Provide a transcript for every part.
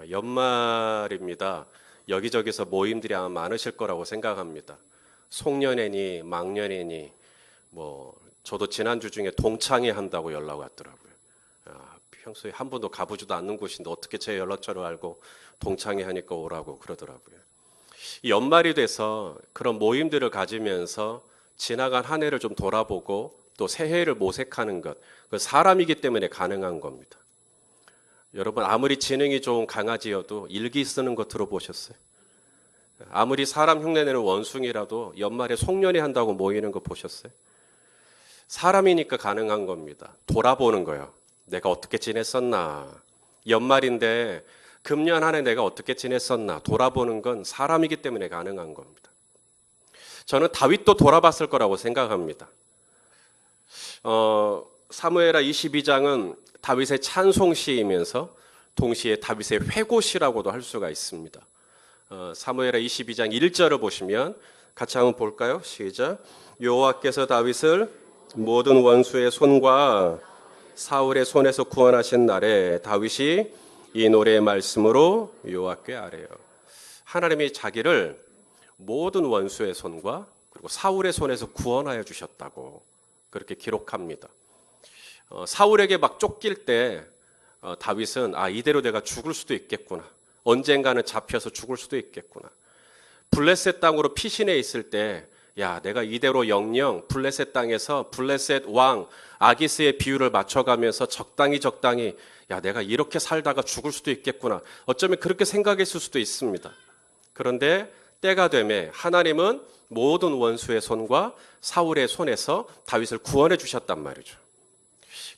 연말입니다. 여기저기서 모임들이 아마 많으실 거라고 생각합니다. 송년회니 막년회니 저도 지난주 중에 동창회 한다고 연락 왔더라고요. 평소에 한 번도 가보지도 않는 곳인데 어떻게 제 연락처를 알고 동창회 하니까 오라고 그러더라고요. 이 연말이 돼서 그런 모임들을 가지면서 지나간 한 해를 좀 돌아보고 또 새해를 모색하는 것, 그 사람이기 때문에 가능한 겁니다. 여러분, 아무리 지능이 좋은 강아지여도 일기 쓰는 거 들어보셨어요? 아무리 사람 흉내내는 원숭이라도 연말에 송년회 한다고 모이는 거 보셨어요? 사람이니까 가능한 겁니다. 돌아보는 거예요. 내가 어떻게 지냈었나? 연말인데 금년 한 해 내가 어떻게 지냈었나? 돌아보는 건 사람이기 때문에 가능한 겁니다. 저는 다윗도 돌아봤을 거라고 생각합니다. 사무엘하 22장은 다윗의 찬송시이면서 동시에 다윗의 회고시라고도 할 수가 있습니다. 사무엘하 22장 1절을 보시면 같이 한번 볼까요? 시작. 여호와께서 다윗을 모든 원수의 손과 사울의 손에서 구원하신 날에 다윗이 이 노래의 말씀으로 여호와께 아뢰요. 하나님이 자기를 모든 원수의 손과 그리고 사울의 손에서 구원하여 주셨다고 그렇게 기록합니다. 사울에게 막 쫓길 때 다윗은 이대로 내가 죽을 수도 있겠구나. 언젠가는 잡혀서 죽을 수도 있겠구나. 블레셋 땅으로 피신해 있을 때 내가 이대로 영영 블레셋 땅에서 블레셋 왕 아기스의 비유를 맞춰가면서 적당히 내가 이렇게 살다가 죽을 수도 있겠구나. 어쩌면 그렇게 생각했을 수도 있습니다. 그런데 때가 되매 하나님은 모든 원수의 손과 사울의 손에서 다윗을 구원해 주셨단 말이죠.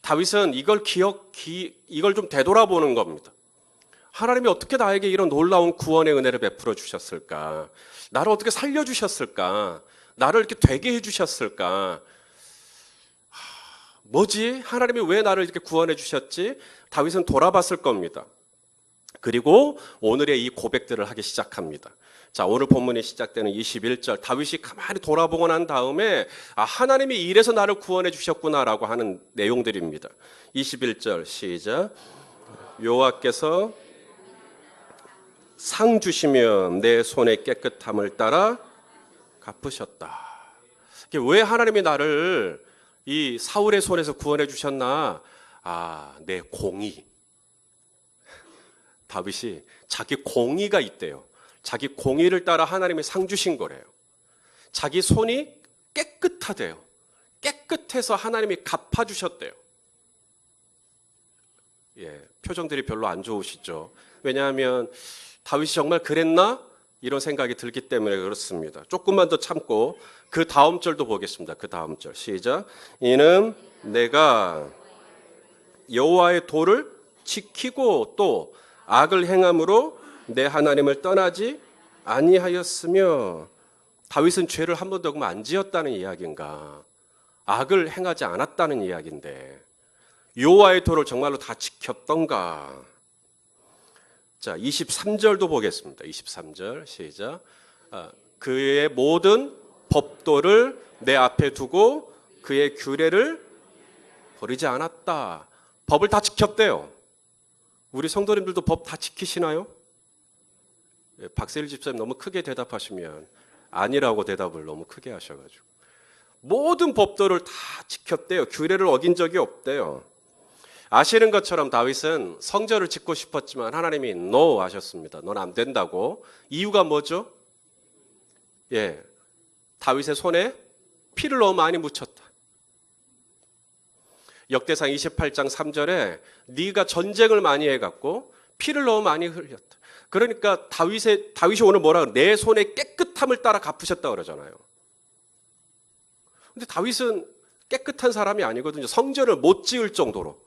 다윗은 이걸 좀 되돌아보는 겁니다. 하나님이 어떻게 나에게 이런 놀라운 구원의 은혜를 베풀어 주셨을까? 나를 어떻게 살려주셨을까? 나를 이렇게 되게 해주셨을까? 뭐지? 하나님이 왜 나를 이렇게 구원해 주셨지? 다윗은 돌아봤을 겁니다. 그리고 오늘의 이 고백들을 하기 시작합니다. 자, 오늘 본문이 시작되는 21절, 다윗이 가만히 돌아보고 난 다음에 하나님이 이래서 나를 구원해 주셨구나라고 하는 내용들입니다. 21절 시작. 여호와께서 상 주시면 내 손의 깨끗함을 따라 갚으셨다. 왜 하나님이 나를 이 사울의 손에서 구원해 주셨나? 내 공의. 다윗이 자기 공의가 있대요. 자기 공의를 따라 하나님이 상 주신 거래요. 자기 손이 깨끗하대요. 깨끗해서 하나님이 갚아주셨대요. 표정들이 별로 안 좋으시죠. 왜냐하면 다윗이 정말 그랬나? 이런 생각이 들기 때문에 그렇습니다. 조금만 더 참고 그 다음 절도 보겠습니다. 그 다음 절 시작. 이는 내가 여호와의 도를 지키고 또 악을 행함으로 내 하나님을 떠나지 아니하였으며. 다윗은 죄를 한 번도 안 지었다는 이야기인가? 악을 행하지 않았다는 이야기인데 여호와의 도를 정말로 다 지켰던가? 자, 23절도 보겠습니다. 23절 시작. 그의 모든 법도를 내 앞에 두고 그의 규례를 버리지 않았다. 법을 다 지켰대요. 우리 성도님들도 법 다 지키시나요? 박세일 집사님 너무 크게 대답하시면 아니라고 대답을 너무 크게 하셔가지고 모든 법도를 다 지켰대요. 규례를 어긴 적이 없대요. 아시는 것처럼 다윗은 성전을 짓고 싶었지만 하나님이 no 하셨습니다. 넌 안 된다고. 이유가 뭐죠? 다윗의 손에 피를 너무 많이 묻혔다. 역대상 28장 3절에 네가 전쟁을 많이 해갖고 피를 너무 많이 흘렸다. 그러니까 다윗이 오늘 뭐라 그래? 내 손의 깨끗함을 따라 갚으셨다 그러잖아요. 근데 다윗은 깨끗한 사람이 아니거든요. 성전을 못 지을 정도로,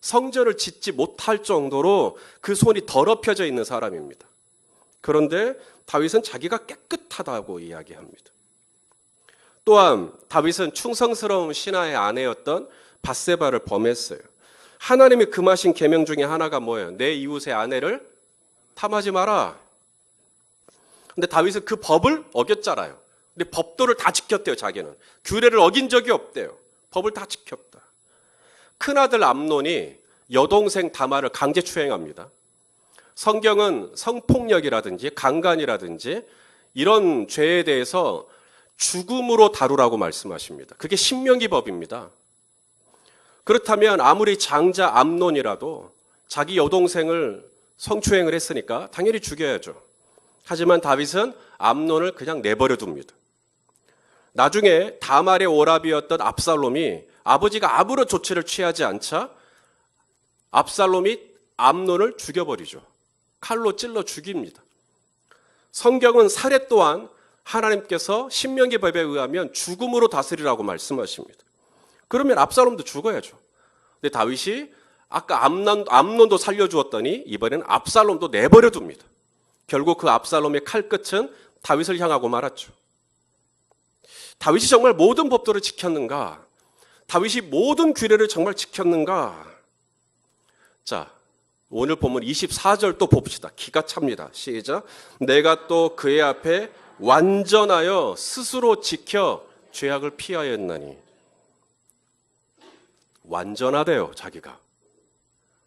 성전을 짓지 못할 정도로 그 손이 더럽혀져 있는 사람입니다. 그런데 다윗은 자기가 깨끗하다고 이야기합니다. 또한 다윗은 충성스러운 신하의 아내였던 밧세바를 범했어요. 하나님이 금하신 계명 중에 하나가 뭐예요? 내 이웃의 아내를 탐하지 마라. 근데 다윗은 그 법을 어겼잖아요. 근데 법도를 다 지켰대요. 자기는 규례를 어긴 적이 없대요. 법을 다 지켰다. 큰아들 암논이 여동생 다말을 강제 추행합니다. 성경은 성폭력이라든지 강간이라든지 이런 죄에 대해서 죽음으로 다루라고 말씀하십니다. 그게 신명기법입니다. 그렇다면 아무리 장자 암논이라도 자기 여동생을 성추행을 했으니까 당연히 죽여야죠. 하지만 다윗은 암논을 그냥 내버려 둡니다. 나중에 다말의 오라비였던 압살롬이 아버지가 아무런 조치를 취하지 않자 압살롬이 암논을 죽여버리죠. 칼로 찔러 죽입니다. 성경은 살해 또한 하나님께서 신명기법에 의하면 죽음으로 다스리라고 말씀하십니다. 그러면 압살롬도 죽어야죠. 근데 다윗이 아까 암논도 살려주었더니 이번에는 압살롬도 내버려 둡니다. 결국 그 압살롬의 칼끝은 다윗을 향하고 말았죠. 다윗이 정말 모든 법도를 지켰는가? 다윗이 모든 규례를 정말 지켰는가? 자, 오늘 본문 24절 또 봅시다. 기가 찹니다. 시작. 내가 또 그의 앞에 완전하여 스스로 지켜 죄악을 피하였나니. 완전하대요, 자기가.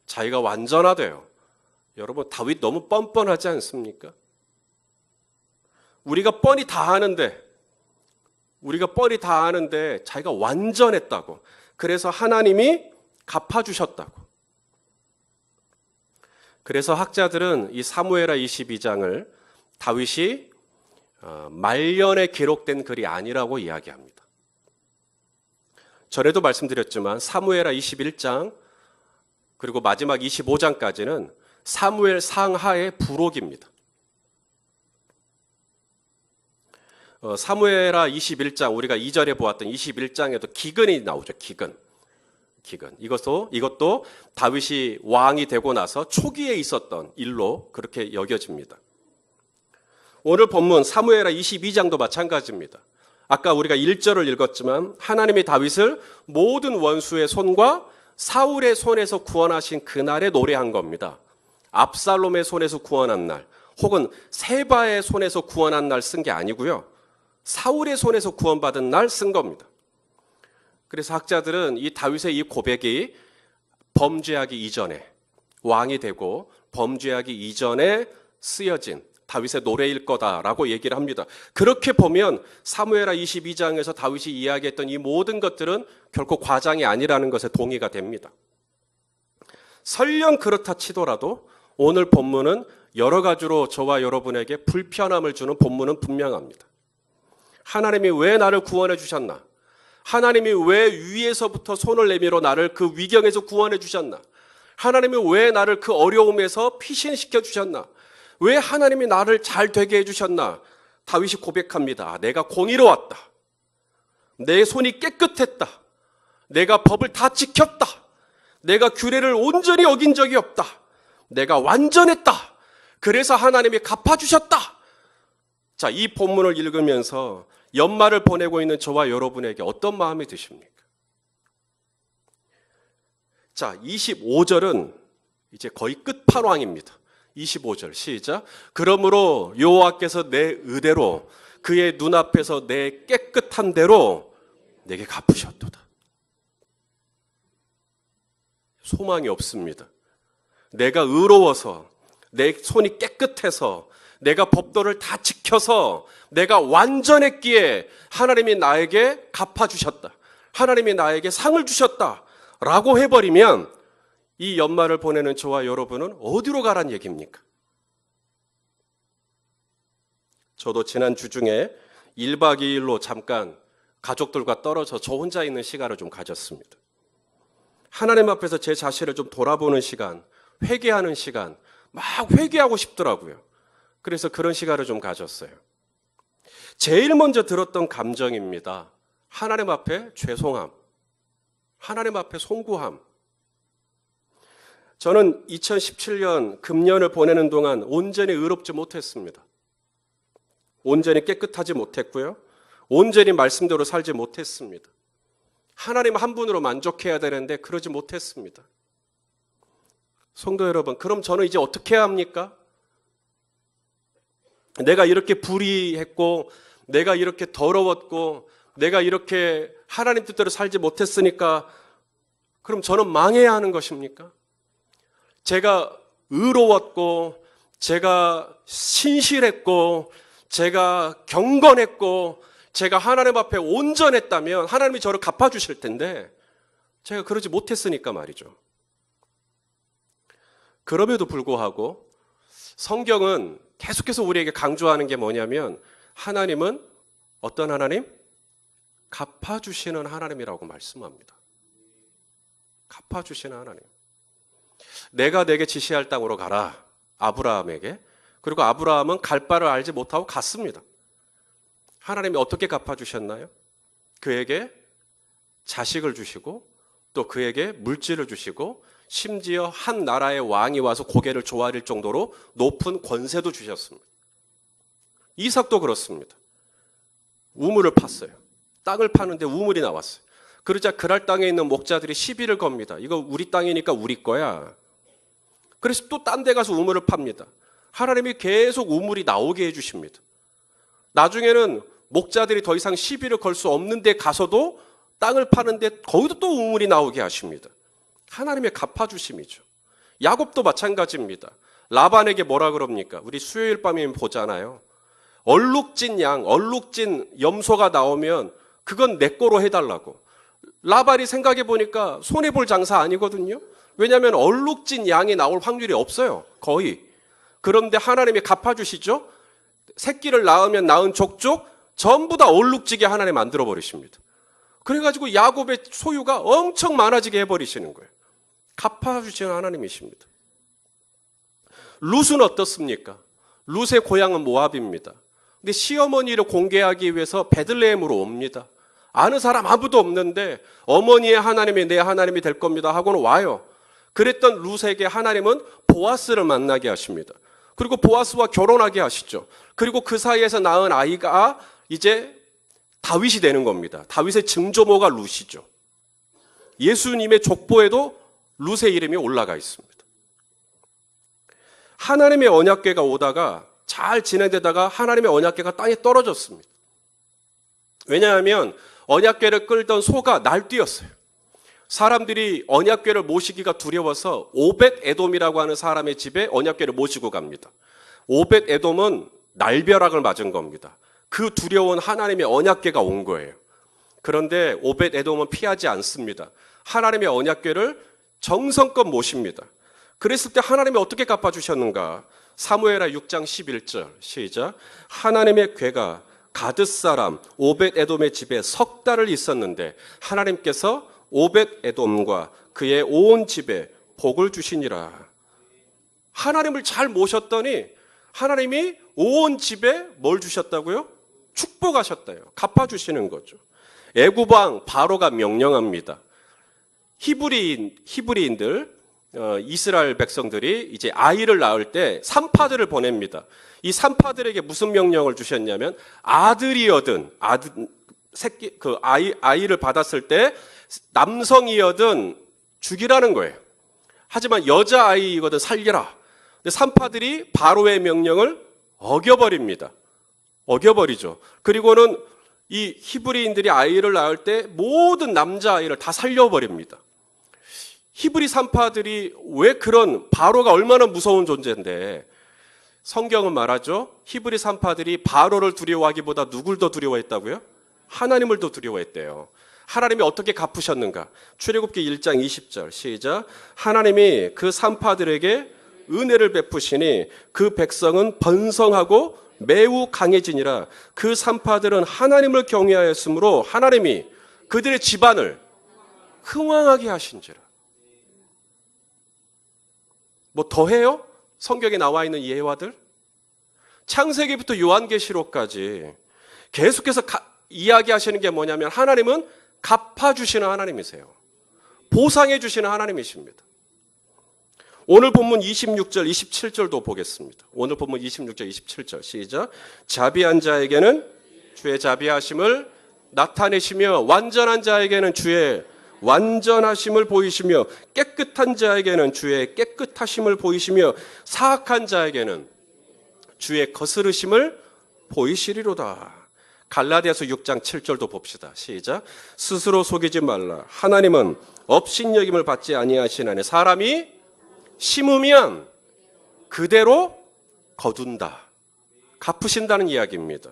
자기가 완전하대요. 여러분, 다윗 너무 뻔뻔하지 않습니까? 우리가 뻔히 다 아는데 자기가 완전했다고. 그래서 하나님이 갚아주셨다고. 그래서 학자들은 이 사무엘하 22장을 다윗이 말년에 기록된 글이 아니라고 이야기합니다. 전에도 말씀드렸지만 사무엘하 21장 그리고 마지막 25장까지는 사무엘 상하의 부록입니다. 사무엘하 21장 우리가 2절에 보았던 21장에도 기근이 나오죠. 기근. 이것도 다윗이 왕이 되고 나서 초기에 있었던 일로 그렇게 여겨집니다. 오늘 본문 사무엘하 22장도 마찬가지입니다. 아까 우리가 1절을 읽었지만 하나님이 다윗을 모든 원수의 손과 사울의 손에서 구원하신 그날에 노래한 겁니다. 압살롬의 손에서 구원한 날 혹은 세바의 손에서 구원한 날 쓴 게 아니고요. 사울의 손에서 구원받은 날 쓴 겁니다. 그래서 학자들은 이 다윗의 이 고백이 범죄하기 이전에 왕이 되고 범죄하기 이전에 쓰여진 다윗의 노래일 거다라고 얘기를 합니다. 그렇게 보면 사무엘하 22장에서 다윗이 이야기했던 이 모든 것들은 결코 과장이 아니라는 것에 동의가 됩니다. 설령 그렇다 치더라도 오늘 본문은 여러 가지로 저와 여러분에게 불편함을 주는 본문은 분명합니다. 하나님이 왜 나를 구원해 주셨나? 하나님이 왜 위에서부터 손을 내밀어 나를 그 위경에서 구원해 주셨나? 하나님이 왜 나를 그 어려움에서 피신시켜 주셨나? 왜 하나님이 나를 잘 되게 해주셨나? 다윗이 고백합니다. 내가 공의로웠다. 내 손이 깨끗했다. 내가 법을 다 지켰다. 내가 규례를 온전히 어긴 적이 없다. 내가 완전했다. 그래서 하나님이 갚아주셨다. 자, 이 본문을 읽으면서 연말을 보내고 있는 저와 여러분에게 어떤 마음이 드십니까? 자, 25절은 이제 거의 끝판왕입니다. 25절 시작. 그러므로 여호와께서 내 의대로 그의 눈앞에서 내 깨끗한 대로 내게 갚으셨도다. 소망이 없습니다. 내가 의로워서 내 손이 깨끗해서 내가 법도를 다 지켜서 내가 완전했기에 하나님이 나에게 갚아주셨다. 하나님이 나에게 상을 주셨다 라고 해버리면 이 연말을 보내는 저와 여러분은 어디로 가란 얘기입니까? 저도 지난 주 중에 1박 2일로 잠깐 가족들과 떨어져 저 혼자 있는 시간을 좀 가졌습니다. 하나님 앞에서 제 자신을 좀 돌아보는 시간, 회개하는 시간, 막 회개하고 싶더라고요. 그래서 그런 시간을 좀 가졌어요. 제일 먼저 들었던 감정입니다. 하나님 앞에 죄송함, 하나님 앞에 송구함. 저는 2017년 금년을 보내는 동안 온전히 의롭지 못했습니다. 온전히 깨끗하지 못했고요. 온전히 말씀대로 살지 못했습니다. 하나님 한 분으로 만족해야 되는데 그러지 못했습니다. 성도 여러분, 그럼 저는 이제 어떻게 해야 합니까? 내가 이렇게 불의했고 내가 이렇게 더러웠고 내가 이렇게 하나님 뜻대로 살지 못했으니까 그럼 저는 망해야 하는 것입니까? 제가 의로웠고 제가 신실했고 제가 경건했고 제가 하나님 앞에 온전했다면 하나님이 저를 갚아주실 텐데 제가 그러지 못했으니까 말이죠. 그럼에도 불구하고 성경은 계속해서 우리에게 강조하는 게 뭐냐면 하나님은 어떤 하나님? 갚아주시는 하나님이라고 말씀합니다. 갚아주시는 하나님. 내가 내게 지시할 땅으로 가라. 아브라함에게. 그리고 아브라함은 갈 바를 알지 못하고 갔습니다. 하나님이 어떻게 갚아주셨나요? 그에게 자식을 주시고 또 그에게 물질을 주시고 심지어 한 나라의 왕이 와서 고개를 조아릴 정도로 높은 권세도 주셨습니다. 이삭도 그렇습니다. 우물을 팠어요. 땅을 파는데 우물이 나왔어요. 그러자 그랄 땅에 있는 목자들이 시비를 겁니다. 이거 우리 땅이니까 우리 거야. 그래서 또 딴 데 가서 우물을 팝니다. 하나님이 계속 우물이 나오게 해주십니다. 나중에는 목자들이 더 이상 시비를 걸 수 없는 데 가서도 땅을 파는데 거기도 또 우물이 나오게 하십니다. 하나님의 갚아주심이죠. 야곱도 마찬가지입니다. 라반에게 뭐라 그럽니까? 우리 수요일 밤에 보잖아요. 얼룩진 양, 얼룩진 염소가 나오면 그건 내 거로 해달라고. 라반이 생각해 보니까 손해볼 장사 아니거든요. 왜냐하면 얼룩진 양이 나올 확률이 없어요. 거의. 그런데 하나님이 갚아주시죠. 새끼를 낳으면 낳은 족족 전부 다 얼룩지게 하나님 만들어 버리십니다. 그래가지고 야곱의 소유가 엄청 많아지게 해버리시는 거예요. 갚아주시는 하나님이십니다. 룻은 어떻습니까? 룻의 고향은 모압입니다. 근데 시어머니를 공개하기 위해서 베들레헴으로 옵니다. 아는 사람 아무도 없는데 어머니의 하나님이 내 하나님이 될 겁니다 하고는 와요. 그랬던 룻에게 하나님은 보아스를 만나게 하십니다. 그리고 보아스와 결혼하게 하시죠. 그리고 그 사이에서 낳은 아이가 이제 다윗이 되는 겁니다. 다윗의 증조모가 룻이죠. 예수님의 족보에도 룻의 이름이 올라가 있습니다. 하나님의 언약궤가 오다가 잘 진행되다가 하나님의 언약궤가 땅에 떨어졌습니다. 왜냐하면 언약궤를 끌던 소가 날뛰었어요. 사람들이 언약궤를 모시기가 두려워서 오벳 에돔이라고 하는 사람의 집에 언약궤를 모시고 갑니다. 오벳 에돔은 날벼락을 맞은 겁니다. 그 두려운 하나님의 언약궤가 온 거예요. 그런데 오벳 에돔은 피하지 않습니다. 하나님의 언약궤를 정성껏 모십니다. 그랬을 때 하나님이 어떻게 갚아주셨는가? 사무엘하 6장 11절 시작. 하나님의 궤가 가드 사람 오벳 에돔의 집에 석 달을 있었는데 하나님께서 오벳 에돔과 그의 온 집에 복을 주시니라. 하나님을 잘 모셨더니 하나님이 온 집에 뭘 주셨다고요? 축복하셨다요. 갚아주시는 거죠. 애굽 왕 바로가 명령합니다. 히브리인들 이스라엘 백성들이 이제 아이를 낳을 때 산파들을 보냅니다. 이 산파들에게 무슨 명령을 주셨냐면 아들이여든 아이를 받았을 때 남성이여든 죽이라는 거예요. 하지만 여자아이이거든 살리라. 근데 산파들이 바로의 명령을 어겨버립니다. 어겨버리죠. 그리고는 이 히브리인들이 아이를 낳을 때 모든 남자아이를 다 살려버립니다. 히브리 산파들이 왜 그런 바로가 얼마나 무서운 존재인데 성경은 말하죠. 히브리 산파들이 바로를 두려워하기보다 누굴 더 두려워했다고요? 하나님을 더 두려워했대요. 하나님이 어떻게 갚으셨는가? 출애굽기 1장 20절 시작. 하나님이 그 산파들에게 은혜를 베푸시니 그 백성은 번성하고 매우 강해지니라. 그 산파들은 하나님을 경외하였으므로 하나님이 그들의 집안을 흥왕하게 하신지라. 뭐 더해요? 성경에 나와 있는 예화들? 창세기부터 요한계시록까지 계속해서 이야기하시는 게 뭐냐면 하나님은 갚아주시는 하나님이세요. 보상해주시는 하나님이십니다. 오늘 본문 26절, 27절도 보겠습니다. 오늘 본문 26절, 27절 시작. 자비한 자에게는 주의 자비하심을 나타내시며 완전한 자에게는 주의 완전하심을 보이시며 깨끗한 자에게는 주의 깨끗하심을 보이시며 사악한 자에게는 주의 거스르심을 보이시리로다. 갈라디아서 6장 7절도 봅시다. 시작. 스스로 속이지 말라. 하나님은 업신여김을 받지 아니하시나니 사람이 심으면 그대로 거둔다. 갚으신다는 이야기입니다.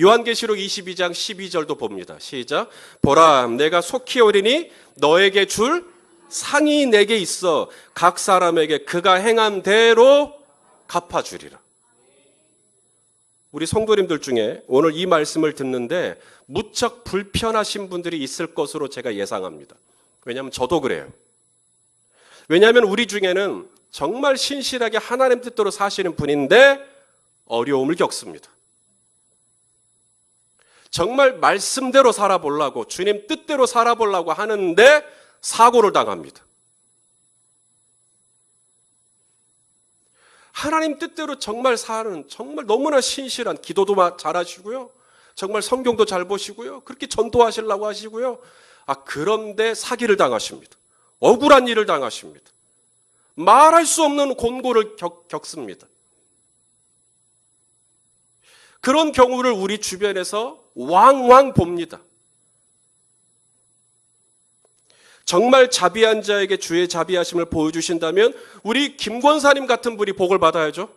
요한계시록 22장 12절도 봅니다. 시작. 보라, 내가 속히 오리니 너에게 줄 상이 내게 있어 각 사람에게 그가 행한 대로 갚아주리라. 우리 성도님들 중에 오늘 이 말씀을 듣는데 무척 불편하신 분들이 있을 것으로 제가 예상합니다. 왜냐하면 저도 그래요. 왜냐하면 우리 중에는 정말 신실하게 하나님 뜻대로 사시는 분인데 어려움을 겪습니다. 정말 말씀대로 살아보려고, 주님 뜻대로 살아보려고 하는데 사고를 당합니다. 하나님 뜻대로 정말 사는, 정말 너무나 신실한, 기도도 잘하시고요, 정말 성경도 잘 보시고요, 그렇게 전도하시려고 하시고요. 그런데 사기를 당하십니다. 억울한 일을 당하십니다. 말할 수 없는 곤고를 겪습니다. 그런 경우를 우리 주변에서 왕왕 봅니다. 정말 자비한 자에게 주의 자비하심을 보여주신다면 우리 김권사님 같은 분이 복을 받아야죠.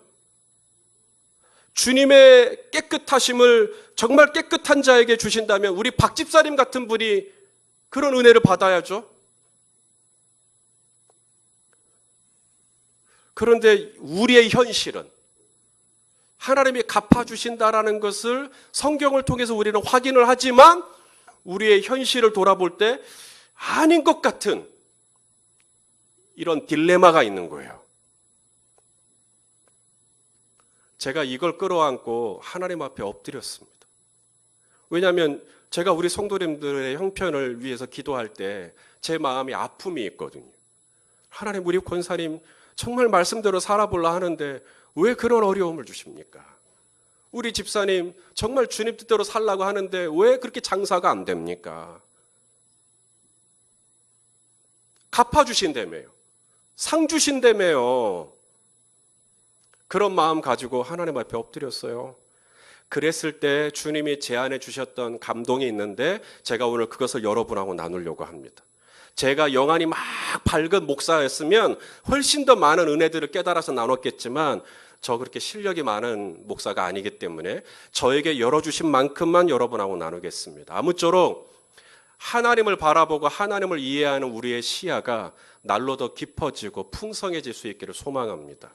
주님의 깨끗하심을 정말 깨끗한 자에게 주신다면 우리 박 집사님 같은 분이 그런 은혜를 받아야죠. 그런데 우리의 현실은 하나님이 갚아주신다라는 것을 성경을 통해서 우리는 확인을 하지만 우리의 현실을 돌아볼 때 아닌 것 같은 이런 딜레마가 있는 거예요. 제가 이걸 끌어안고 하나님 앞에 엎드렸습니다. 왜냐하면 제가 우리 성도님들의 형편을 위해서 기도할 때 제 마음이 아픔이 있거든요. 하나님, 우리 권사님 정말 말씀대로 살아보려 하는데 왜 그런 어려움을 주십니까? 우리 집사님 정말 주님 뜻대로 살라고 하는데 왜 그렇게 장사가 안 됩니까? 갚아주신다며요. 상 주신다며요. 그런 마음 가지고 하나님 앞에 엎드렸어요. 그랬을 때 주님이 제안해 주셨던 감동이 있는데 제가 오늘 그것을 여러분하고 나누려고 합니다. 제가 영안이 막 밝은 목사였으면 훨씬 더 많은 은혜들을 깨달아서 나눴겠지만 저 그렇게 실력이 많은 목사가 아니기 때문에 저에게 열어주신 만큼만 여러분하고 나누겠습니다. 아무쪼록 하나님을 바라보고 하나님을 이해하는 우리의 시야가 날로 더 깊어지고 풍성해질 수 있기를 소망합니다.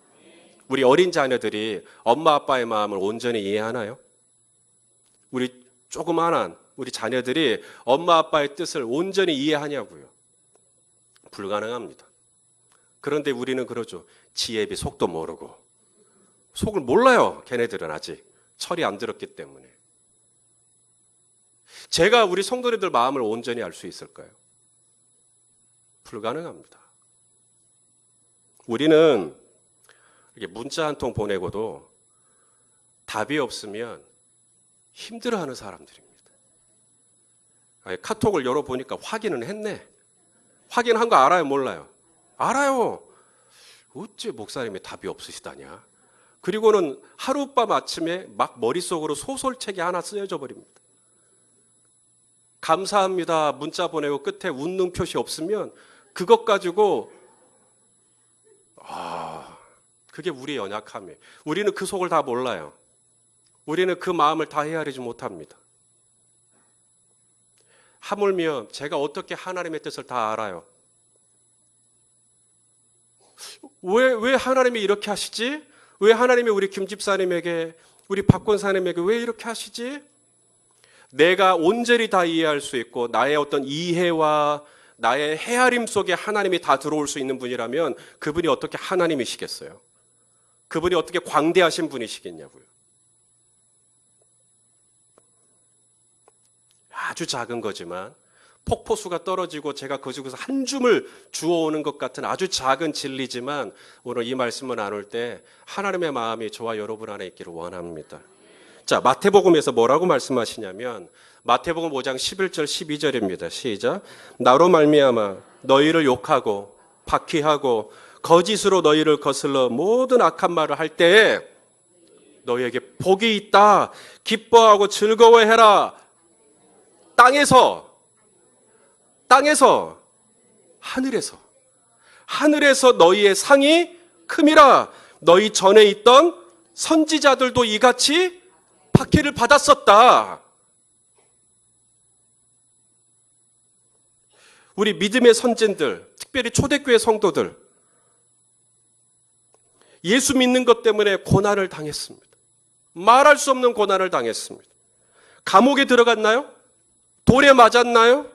우리 어린 자녀들이 엄마 아빠의 마음을 온전히 이해하나요? 우리 조그만한 우리 자녀들이 엄마 아빠의 뜻을 온전히 이해하냐고요? 불가능합니다. 그런데 우리는 그러죠. 지혜비 속도 모르고. 속을 몰라요. 걔네들은 아직 철이 안 들었기 때문에. 제가 우리 성도님들 마음을 온전히 알 수 있을까요? 불가능합니다. 우리는 이렇게 문자 한 통 보내고도 답이 없으면 힘들어하는 사람들입니다. 카톡을 열어보니까 확인은 했네. 확인한 거 알아요? 몰라요? 알아요. 어째 목사님이 답이 없으시다냐. 그리고는 하룻밤 아침에 막 머릿속으로 소설책이 하나 쓰여져 버립니다. 감사합니다 문자 보내고 끝에 웃는 표시 없으면 그것 가지고 그게 우리의 연약함이에요. 우리는 그 속을 다 몰라요. 우리는 그 마음을 다 헤아리지 못합니다. 하물며 제가 어떻게 하나님의 뜻을 다 알아요? 왜 하나님이 이렇게 하시지? 왜 하나님이 우리 김 집사님에게, 우리 박 권사님에게 왜 이렇게 하시지? 내가 온전히 다 이해할 수 있고 나의 어떤 이해와 나의 헤아림 속에 하나님이 다 들어올 수 있는 분이라면 그분이 어떻게 하나님이시겠어요? 그분이 어떻게 광대하신 분이시겠냐고요? 아주 작은 거지만 폭포수가 떨어지고 제가 그 중에서 한 줌을 주워오는 것 같은 아주 작은 진리지만 오늘 이 말씀을 나눌 때 하나님의 마음이 저와 여러분 안에 있기를 원합니다. 자, 마태복음에서 뭐라고 말씀하시냐면 마태복음 5장 11절 12절입니다. 시작. 나로 말미암아 너희를 욕하고 박해하고 거짓으로 너희를 거슬러 모든 악한 말을 할 때에 너희에게 복이 있다. 기뻐하고 즐거워해라. 땅에서 하늘에서 너희의 상이 큼이라. 너희 전에 있던 선지자들도 이같이 박해를 받았었다. 우리 믿음의 선진들, 특별히 초대교회 성도들, 예수 믿는 것 때문에 고난을 당했습니다. 말할 수 없는 고난을 당했습니다. 감옥에 들어갔나요? 돌에 맞았나요?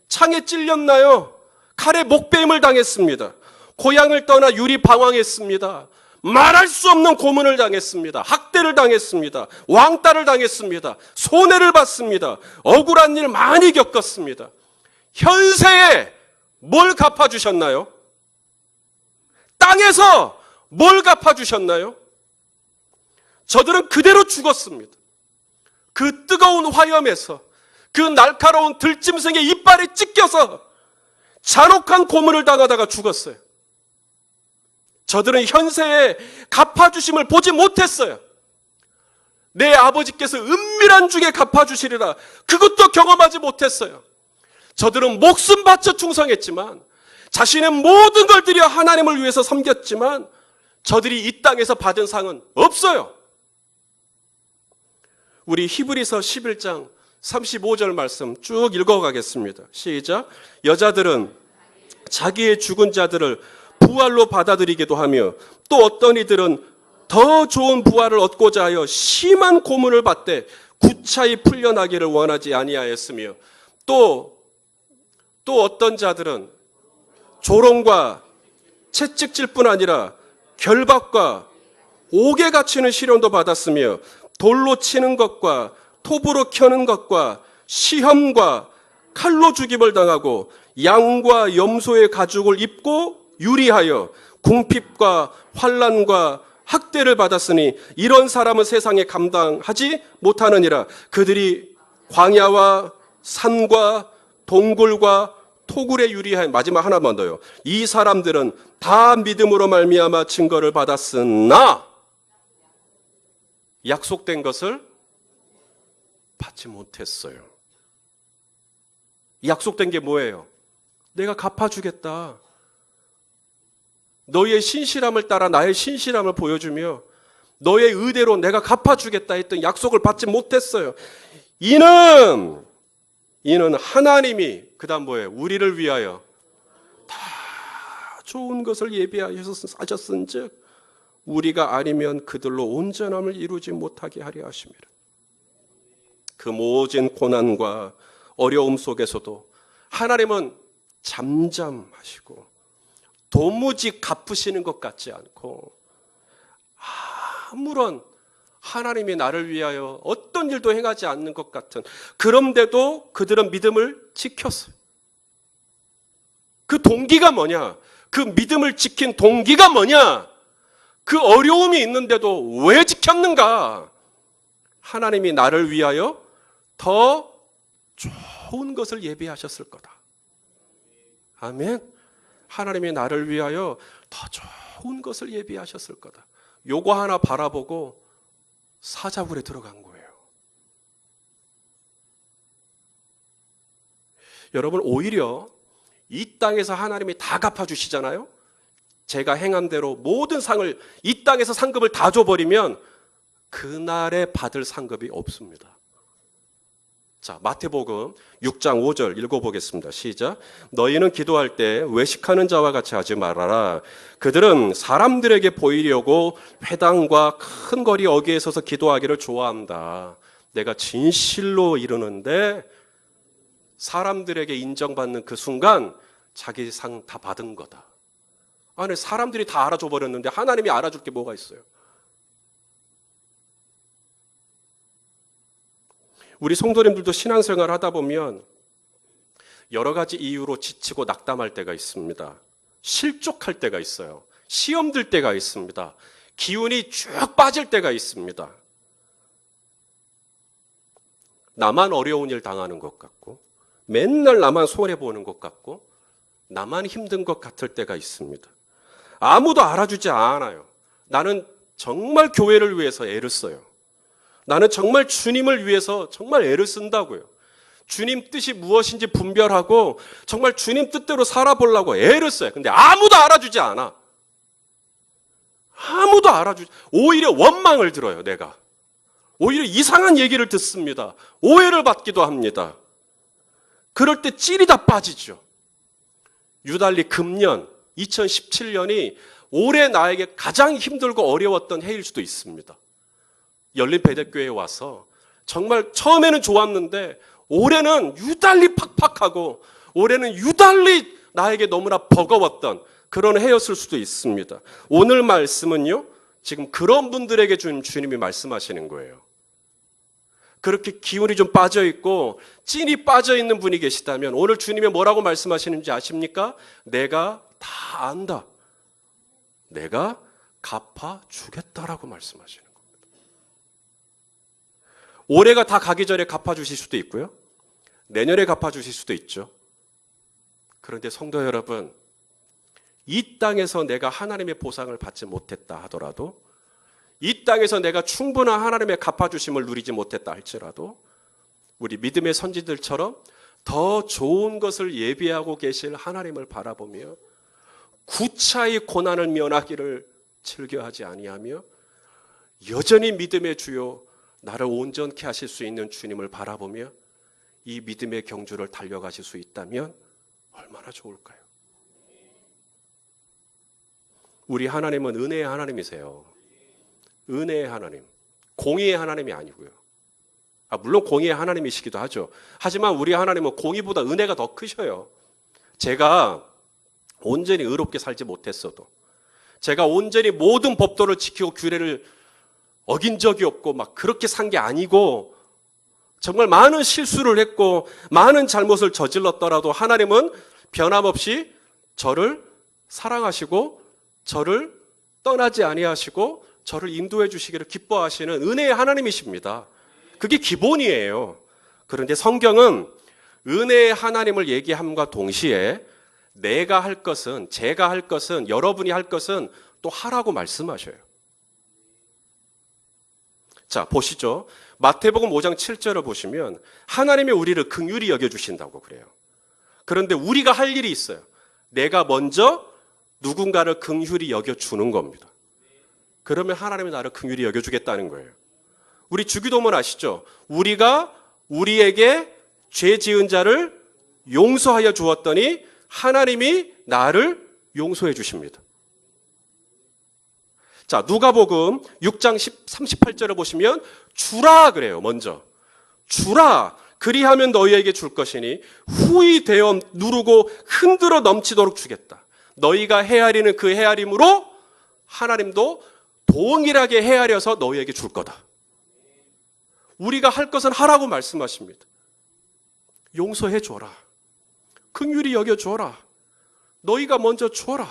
창에 찔렸나요? 칼에 목베임을 당했습니다. 고향을 떠나 유리방황했습니다. 말할 수 없는 고문을 당했습니다. 학대를 당했습니다. 왕따를 당했습니다. 손해를 봤습니다. 억울한 일 많이 겪었습니다. 현세에 뭘 갚아주셨나요? 땅에서 뭘 갚아주셨나요? 저들은 그대로 죽었습니다. 그 뜨거운 화염에서, 그 날카로운 들짐승의 이빨에 찢겨서 잔혹한 고문을 당하다가 죽었어요. 저들은 현세에 갚아주심을 보지 못했어요. 내 아버지께서 은밀한 중에 갚아주시리라, 그것도 경험하지 못했어요. 저들은 목숨 바쳐 충성했지만, 자신의 모든 걸 들여 하나님을 위해서 섬겼지만, 저들이 이 땅에서 받은 상은 없어요. 우리 히브리서 11장 35절 말씀 쭉 읽어가겠습니다. 시작. 여자들은 자기의 죽은 자들을 부활로 받아들이기도 하며, 또 어떤 이들은 더 좋은 부활을 얻고자 하여 심한 고문을 받되 구차히 풀려나기를 원하지 아니하였으며, 또 어떤 자들은 조롱과 채찍질 뿐 아니라 결박과 옥에 갇히는 시련도 받았으며, 돌로 치는 것과 톱으로 켜는 것과 시험과 칼로 죽임을 당하고 양과 염소의 가죽을 입고 유리하여 궁핍과 환난과 학대를 받았으니 이런 사람은 세상에 감당하지 못하느니라. 그들이 광야와 산과 동굴과 토굴에 유리한, 마지막 하나만 더요. 이 사람들은 다 믿음으로 말미암아 증거를 받았으나 약속된 것을 받지 못했어요. 약속된 게 뭐예요? 내가 갚아주겠다. 너의 신실함을 따라 나의 신실함을 보여주며 너의 의대로 내가 갚아주겠다 했던 약속을 받지 못했어요. 이는 하나님이, 그 다음 뭐예요? 우리를 위하여 다 좋은 것을 예비하셨은즉 우리가 아니면 그들로 온전함을 이루지 못하게 하려 하심이라. 그 모진 고난과 어려움 속에서도 하나님은 잠잠하시고 도무지 갚으시는 것 같지 않고, 아무런 하나님이 나를 위하여 어떤 일도 행하지 않는 것 같은, 그런데도 그들은 믿음을 지켰어요. 그 동기가 뭐냐? 그 믿음을 지킨 동기가 뭐냐? 그 어려움이 있는데도 왜 지켰는가? 하나님이 나를 위하여 더 좋은 것을 예비하셨을 거다. 아멘. 하나님이 나를 위하여 더 좋은 것을 예비하셨을 거다. 요거 하나 바라보고 사자굴에 들어간 거예요. 여러분, 오히려 이 땅에서 하나님이 다 갚아주시잖아요. 제가 행한 대로 모든 상을, 이 땅에서 상급을 다 줘버리면 그날에 받을 상급이 없습니다. 자, 마태복음 6장 5절 읽어보겠습니다. 시작. 너희는 기도할 때 외식하는 자와 같이 하지 말아라. 그들은 사람들에게 보이려고 회당과 큰 거리 어귀에 서서 기도하기를 좋아한다. 내가 진실로 이르는데 사람들에게 인정받는 그 순간 자기 상 다 받은 거다. 아니, 사람들이 다 알아줘 버렸는데 하나님이 알아줄 게 뭐가 있어요? 우리 성도님들도 신앙생활 하다 보면 여러 가지 이유로 지치고 낙담할 때가 있습니다. 실족할 때가 있어요. 시험 들 때가 있습니다. 기운이 쭉 빠질 때가 있습니다. 나만 어려운 일 당하는 것 같고, 맨날 나만 손해보는 것 같고, 나만 힘든 것 같을 때가 있습니다. 아무도 알아주지 않아요. 나는 정말 교회를 위해서 애를 써요. 나는 정말 주님을 위해서 정말 애를 쓴다고요. 주님 뜻이 무엇인지 분별하고 정말 주님 뜻대로 살아보려고 애를 써요. 근데 아무도 알아주지 않아. 아무도 오히려 원망을 들어요, 내가. 오히려 이상한 얘기를 듣습니다. 오해를 받기도 합니다. 그럴 때 찔이 다 빠지죠. 유달리 금년 2017년이 올해 나에게 가장 힘들고 어려웠던 해일 수도 있습니다. 열린배대교회에 와서 정말 처음에는 좋았는데 올해는 유달리 팍팍하고 올해는 유달리 나에게 너무나 버거웠던 그런 해였을 수도 있습니다. 오늘 말씀은요, 지금 그런 분들에게 주님이 말씀하시는 거예요. 그렇게 기운이 좀 빠져있고 찐이 빠져있는 분이 계시다면 오늘 주님이 뭐라고 말씀하시는지 아십니까? 내가 다 안다. 내가 갚아주겠다라고 말씀하시는 겁니다. 올해가 다 가기 전에 갚아주실 수도 있고요. 내년에 갚아주실 수도 있죠. 그런데 성도 여러분, 이 땅에서 내가 하나님의 보상을 받지 못했다 하더라도, 이 땅에서 내가 충분한 하나님의 갚아주심을 누리지 못했다 할지라도 우리 믿음의 선지들처럼 더 좋은 것을 예비하고 계실 하나님을 바라보며 구차히 고난을 면하기를 즐겨하지 아니하며 여전히 믿음의 주요 나를 온전케 하실 수 있는 주님을 바라보며 이 믿음의 경주를 달려가실 수 있다면 얼마나 좋을까요? 우리 하나님은 은혜의 하나님이세요. 은혜의 하나님, 공의의 하나님이 아니고요. 물론 공의의 하나님이시기도 하죠. 하지만 우리 하나님은 공의보다 은혜가 더 크셔요. 제가 온전히 의롭게 살지 못했어도, 제가 온전히 모든 법도를 지키고 규례를 어긴 적이 없고 막 그렇게 산 게 아니고 정말 많은 실수를 했고 많은 잘못을 저질렀더라도 하나님은 변함없이 저를 사랑하시고 저를 떠나지 아니하시고 저를 인도해 주시기를 기뻐하시는 은혜의 하나님이십니다. 그게 기본이에요. 그런데 성경은 은혜의 하나님을 얘기함과 동시에 내가 할 것은, 제가 할 것은, 여러분이 할 것은 또 하라고 말씀하셔요. 자, 보시죠. 마태복음 5장 7절을 보시면 하나님이 우리를 긍휼히 여겨주신다고 그래요. 그런데 우리가 할 일이 있어요. 내가 먼저 누군가를 긍휼히 여겨주는 겁니다. 그러면 하나님이 나를 긍휼히 여겨주겠다는 거예요. 우리 주기도문 아시죠? 우리가 우리에게 죄 지은 자를 용서하여 주었더니 하나님이 나를 용서해 주십니다. 자, 누가복음 6장 38절을 보시면 주라 그래요. 먼저 주라, 그리하면 너희에게 줄 것이니 후히 되어 누르고 흔들어 넘치도록 주겠다. 너희가 헤아리는 그 헤아림으로 하나님도 동일하게 헤아려서 너희에게 줄 거다. 우리가 할 것은 하라고 말씀하십니다. 용서해 줘라. 긍휼히 여겨 줘라. 너희가 먼저 줘라.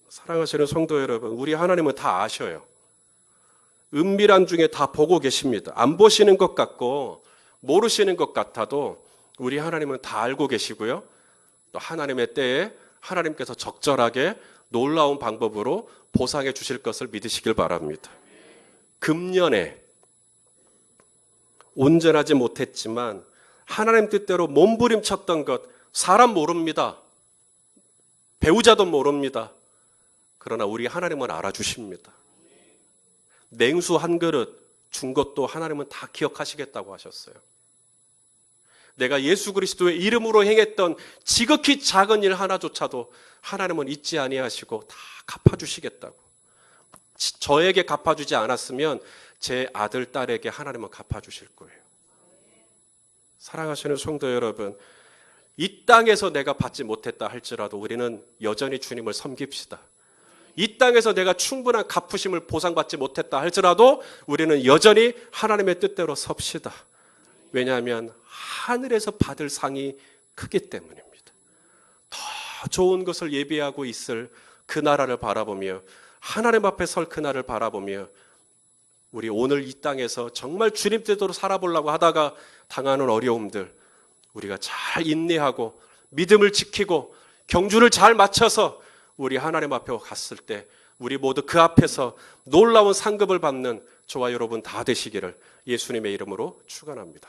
사랑하시는 성도 여러분, 우리 하나님은 다 아셔요. 은밀한 중에 다 보고 계십니다. 안 보시는 것 같고 모르시는 것 같아도 우리 하나님은 다 알고 계시고요. 또 하나님의 때에 하나님께서 적절하게 놀라운 방법으로 보상해 주실 것을 믿으시길 바랍니다. 금년에 온전하지 못했지만 하나님 뜻대로 몸부림쳤던 것, 사람 모릅니다. 배우자도 모릅니다. 그러나 우리 하나님은 알아주십니다. 냉수 한 그릇 준 것도 하나님은 다 기억하시겠다고 하셨어요. 내가 예수 그리스도의 이름으로 행했던 지극히 작은 일 하나조차도 하나님은 잊지 아니하시고 다 갚아주시겠다고. 저에게 갚아주지 않았으면 제 아들, 딸에게 하나님은 갚아주실 거예요. 사랑하시는 성도 여러분, 이 땅에서 내가 받지 못했다 할지라도 우리는 여전히 주님을 섬깁시다. 이 땅에서 내가 충분한 갚으심을 보상받지 못했다 할지라도 우리는 여전히 하나님의 뜻대로 섭시다. 왜냐하면 하늘에서 받을 상이 크기 때문입니다. 더 좋은 것을 예비하고 있을 그 나라를 바라보며 하나님 앞에 설 그날을 바라보며 우리 오늘 이 땅에서 정말 주님 뜻대로 살아보려고 하다가 당하는 어려움들 우리가 잘 인내하고 믿음을 지키고 경주를 잘 맞춰서 우리 하나님 앞에 갔을 때 우리 모두 그 앞에서 놀라운 상급을 받는 저와 여러분 다 되시기를 예수님의 이름으로 축원합니다.